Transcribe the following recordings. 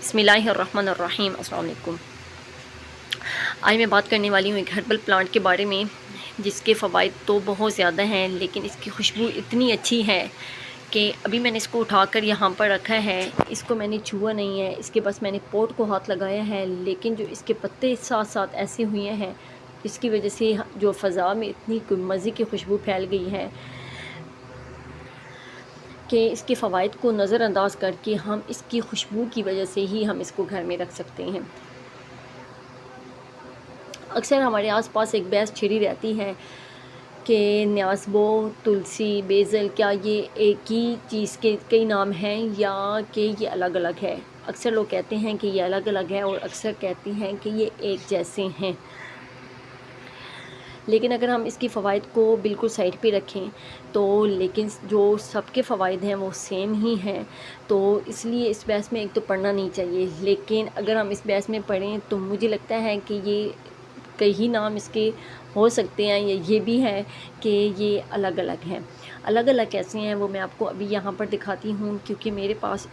बिस्मिल्लाहिर्रहमानिर्रहीम। अस्सलाम वालेकुम। आज मैं बात करने वाली हूँ एक हर्बल प्लांट के बारे में, जिसके फ़वाइद तो बहुत ज़्यादा हैं, लेकिन इसकी खुशबू इतनी अच्छी है कि अभी मैंने इसको उठाकर यहाँ पर रखा है। इसको मैंने छुआ नहीं है, इसके बस मैंने पोट को हाथ लगाया है, लेकिन जो इसके पत्ते साथ साथ ऐसे हुए हैं, इसकी वजह से जो फ़ज़ा में इतनी मज़े की खुशबू फैल गई है कि इसके फ़वाइद को नज़रअंदाज करके हम इसकी खुशबू की वजह से ही हम इसको घर में रख सकते हैं। अक्सर हमारे आसपास एक बहस छिड़ी रहती है कि न्याज़बो, तुलसी, बेज़ल क्या ये एक ही चीज़ के कई नाम हैं या कि ये अलग अलग है। अक्सर लोग कहते हैं कि ये अलग अलग है और अक्सर कहते हैं कि ये एक जैसे हैं। लेकिन अगर हम इसकी फ़वाइद को बिल्कुल साइड पे रखें तो लेकिन जो सबके फ़वाइद हैं वो सेम ही हैं, तो इसलिए इस बहस में एक तो पढ़ना नहीं चाहिए। लेकिन अगर हम इस बहस में पढ़ें तो मुझे लगता है कि ये कई नाम इसके हो सकते हैं, या ये भी है कि ये अलग अलग हैं। अलग अलग कैसे हैं वो मैं आपको अभी यहाँ पर दिखाती हूँ, क्योंकि मेरे पास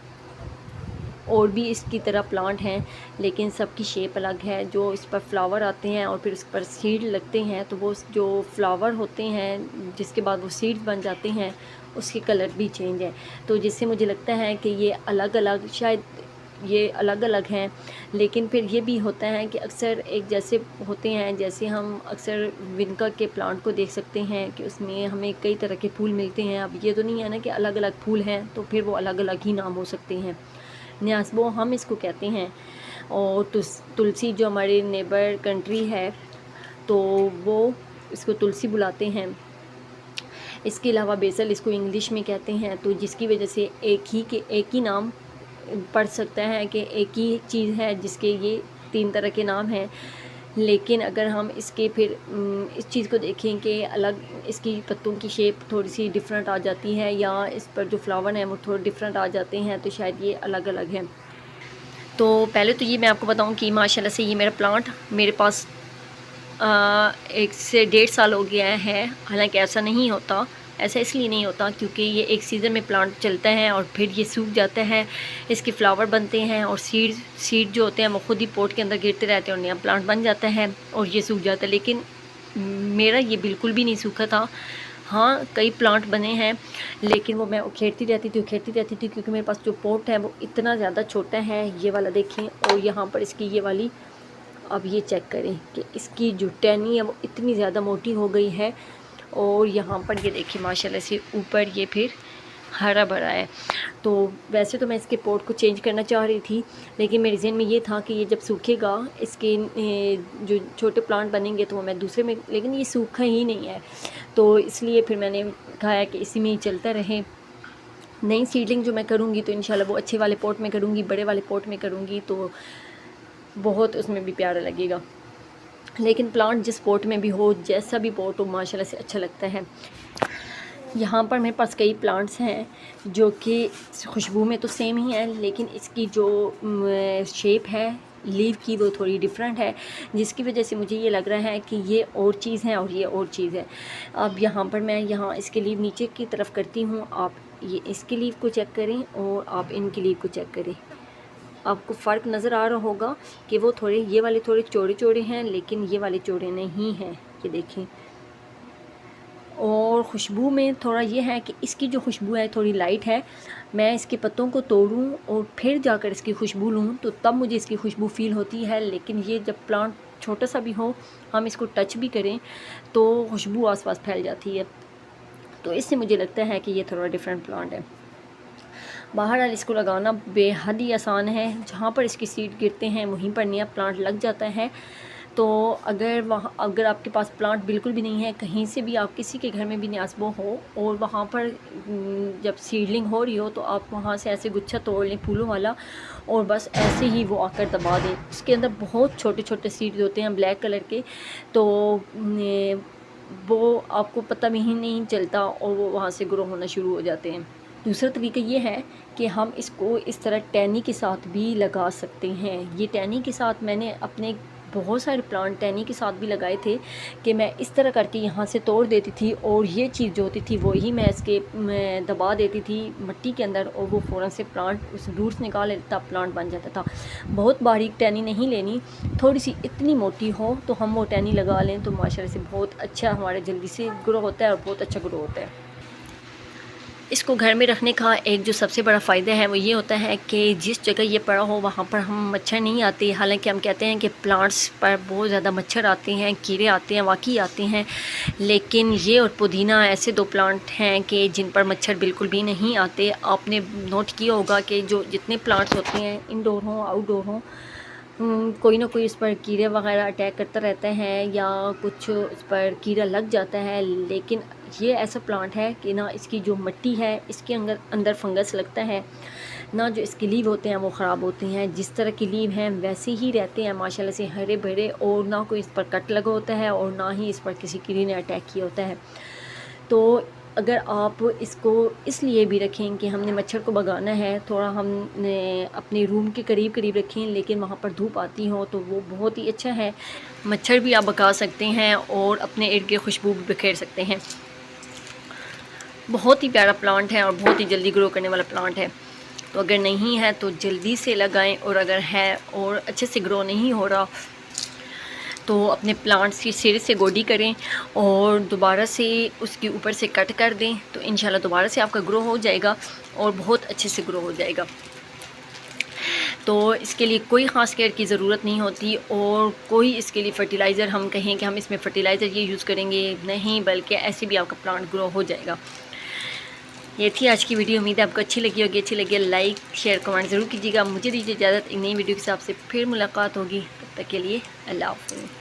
और भी इसकी तरह प्लांट हैं, लेकिन सबकी शेप अलग है। जो इस पर फ्लावर आते हैं और फिर उस पर सीड लगते हैं, तो वो जो फ्लावर होते हैं जिसके बाद वो सीड्स बन जाते हैं, उसके कलर भी चेंज है। तो जिससे मुझे लगता है कि ये अलग अलग, शायद ये अलग अलग हैं। लेकिन फिर ये भी होता है कि अक्सर एक जैसे होते हैं। जैसे हम अक्सर विनका के प्लांट को देख सकते हैं कि उसमें हमें कई तरह के फूल मिलते हैं। अब ये तो नहीं है ना कि अलग अलग फूल हैं तो फिर वो अलग अलग ही नाम हो सकते हैं। न्याज़बो हम इसको कहते हैं, और तुलसी जो हमारे नेबर कंट्री है तो वो इसको तुलसी बुलाते हैं। इसके अलावा बेसल इसको इंग्लिश में कहते हैं, तो जिसकी वजह से एक ही नाम पड़ सकता है कि एक ही चीज़ है जिसके ये तीन तरह के नाम हैं। लेकिन अगर हम इसके फिर इस चीज़ को देखें कि अलग इसकी पत्तों की शेप थोड़ी सी डिफरेंट आ जाती है, या इस पर जो फ्लावर हैं वो थोड़े डिफरेंट आ जाते हैं, तो शायद ये अलग अलग है। तो पहले तो ये मैं आपको बताऊं कि माशाल्लाह से ये मेरा प्लांट मेरे पास 1 से 1.5 साल हो गया है। हालांकि ऐसा नहीं होता, ऐसा इसलिए नहीं होता क्योंकि ये एक सीज़न में प्लांट चलता है और फिर ये सूख जाता है, इसके फ्लावर बनते हैं और सीड जो होते हैं वो खुद ही पोट के अंदर गिरते रहते हैं और नया प्लांट बन जाता है और ये सूख जाता है। लेकिन मेरा ये बिल्कुल भी नहीं सूखा था। हाँ, कई प्लांट बने हैं, लेकिन वो मैं उखेड़ती रहती थी क्योंकि मेरे पास जो पोट है वो इतना ज़्यादा छोटा है। ये वाला देखें, और यहाँ पर इसकी ये वाली, अब ये चेक करें कि इसकी जो टहनी है वो इतनी ज़्यादा मोटी हो गई है। और यहाँ पर ये देखिए माशाल्लाह से ऊपर ये फिर हरा भरा है। तो वैसे तो मैं इसके पोट को चेंज करना चाह रही थी, लेकिन मेरे ज़हन में ये था कि ये जब सूखेगा, इसके जो छोटे प्लांट बनेंगे तो वो मैं दूसरे में, लेकिन ये सूखा ही नहीं है, तो इसलिए फिर मैंने कहा कि इसी में ही चलता रहे। नई सीडलिंग जो मैं करूँगी तो इंशाल्लाह वो अच्छे वाले पोट में करूँगी, बड़े वाले पोट में करूँगी, तो बहुत उसमें भी प्यारा लगेगा। लेकिन प्लांट जिस पोट में भी हो, जैसा भी पोट हो, माशाल्लाह से अच्छा लगता है। यहाँ पर मेरे पास कई प्लांट्स हैं जो कि खुशबू में तो सेम ही है, लेकिन इसकी जो शेप है लीव की वो थोड़ी डिफरेंट है, जिसकी वजह से मुझे ये लग रहा है कि ये और चीज़ है और ये और चीज़ है। अब यहाँ पर मैं इसके लीव नीचे की तरफ करती हूँ, आप ये इसकी लीव को चेक करें और आप इनकी लीव को चेक करें। आपको फ़र्क नज़र आ रहा होगा कि वो ये वाले थोड़े चौड़े चौड़े हैं, लेकिन ये वाले चौड़े नहीं हैं, ये देखें। और खुशबू में थोड़ा ये है कि इसकी जो खुशबू है थोड़ी लाइट है। मैं इसके पत्तों को तोड़ूं और फिर जाकर इसकी खुशबू लूं तो तब मुझे इसकी खुशबू फ़ील होती है। लेकिन ये जब प्लांट छोटा सा भी हो, हम इसको टच भी करें तो खुशबू आसपास फैल जाती है। तो इससे मुझे लगता है कि ये थोड़ा डिफरेंट प्लांट है। बहरहाल इसको लगाना बेहद ही आसान है, जहाँ पर इसकी सीड गिरते हैं वहीं पर नया प्लांट लग जाता है। तो अगर आपके पास प्लांट बिल्कुल भी नहीं है, कहीं से भी आप किसी के घर में भी न्याज़बो हो और वहाँ पर जब सीडलिंग हो रही हो तो आप वहाँ से ऐसे गुच्छा तोड़ लें फूलों वाला, और बस ऐसे ही वो आकर दबा दें। उसके अंदर बहुत छोटे छोटे सीड्स होते हैं ब्लैक कलर के, तो वो आपको पता भी ही नहीं चलता और वो वहाँ से ग्रो होना शुरू हो जाते हैं। दूसरा तरीका ये है कि हम इसको इस तरह टहनी के साथ भी लगा सकते हैं। ये टहनी के साथ मैंने अपने बहुत सारे प्लांट टहनी के साथ भी लगाए थे कि मैं इस तरह करके यहाँ से तोड़ देती थी और ये चीज़ जो होती थी वही मैं दबा देती थी मिट्टी के अंदर और वो फ़ौरन से प्लांट उस रूट्स निकाल लेता, प्लांट बन जाता था। बहुत बारीक टहनी नहीं लेनी, थोड़ी सी इतनी मोटी हो तो हम वो टहनी लगा लें तो माशाल्लाह से बहुत अच्छा हमारे जल्दी से ग्रो होता है और बहुत अच्छा ग्रो होता है। इसको घर में रखने का एक जो सबसे बड़ा फ़ायदा है वो ये होता है कि जिस जगह ये पड़ा हो वहाँ पर हम मच्छर नहीं आते। हालांकि हम कहते हैं कि प्लांट्स पर बहुत ज़्यादा मच्छर आते हैं, कीड़े आते हैं, वाकई आते हैं, लेकिन ये और पुदीना ऐसे दो प्लांट हैं कि जिन पर मच्छर बिल्कुल भी नहीं आते। आपने नोट किया होगा कि जो जितने प्लांट्स होते हैं इंडोर हों आउटडोर हों, कोई ना कोई इस पर कीड़े वगैरह अटैक करता रहता है या कुछ इस पर कीड़ा लग जाता है। लेकिन ये ऐसा प्लांट है कि ना इसकी जो मिट्टी है इसके अंदर फंगस लगता है, ना जो इसके लीव होते हैं वो ख़राब होते हैं। जिस तरह की लीव हैं वैसे ही रहते हैं माशाल्लाह से हरे भरे, और ना कोई इस पर कट लगा होता है और ना ही इस पर किसी कीड़े ने अटैक किया होता है। तो अगर आप इसको इसलिए भी रखें कि हमने मच्छर को भगाना है, थोड़ा हमने अपने रूम के करीब रखें लेकिन वहाँ पर धूप आती हो तो वो बहुत ही अच्छा है। मच्छर भी आप भगा सकते हैं और अपने इर्द गिर्द खुशबू भी बिखेर सकते हैं। बहुत ही प्यारा प्लांट है और बहुत ही जल्दी ग्रो करने वाला प्लांट है। तो अगर नहीं है तो जल्दी से लगाएं, और अगर है और अच्छे से ग्रो नहीं हो रहा तो अपने प्लांट्स की सिरे से गोडी करें और दोबारा से उसके ऊपर से कट कर दें तो इंशाल्लाह दोबारा से आपका ग्रो हो जाएगा और बहुत अच्छे से ग्रो हो जाएगा। तो इसके लिए कोई ख़ास केयर की ज़रूरत नहीं होती और कोई इसके लिए फ़र्टिलाइज़र हम कहें कि हम इसमें फ़र्टिलाइज़र ये यूज़ करेंगे नहीं, बल्कि ऐसे भी आपका प्लांट ग्रो हो जाएगा। ये थी आज की वीडियो, उम्मीद है आपको अच्छी लगी होगी। अच्छी लगी लाइक शेयर कमेंट ज़रूर कीजिएगा। मुझे दीजिए इजाज़त, एक नई वीडियो के हिसाब से फिर मुलाकात होगी। तब तक के लिए अल्लाह हाफ़िज़।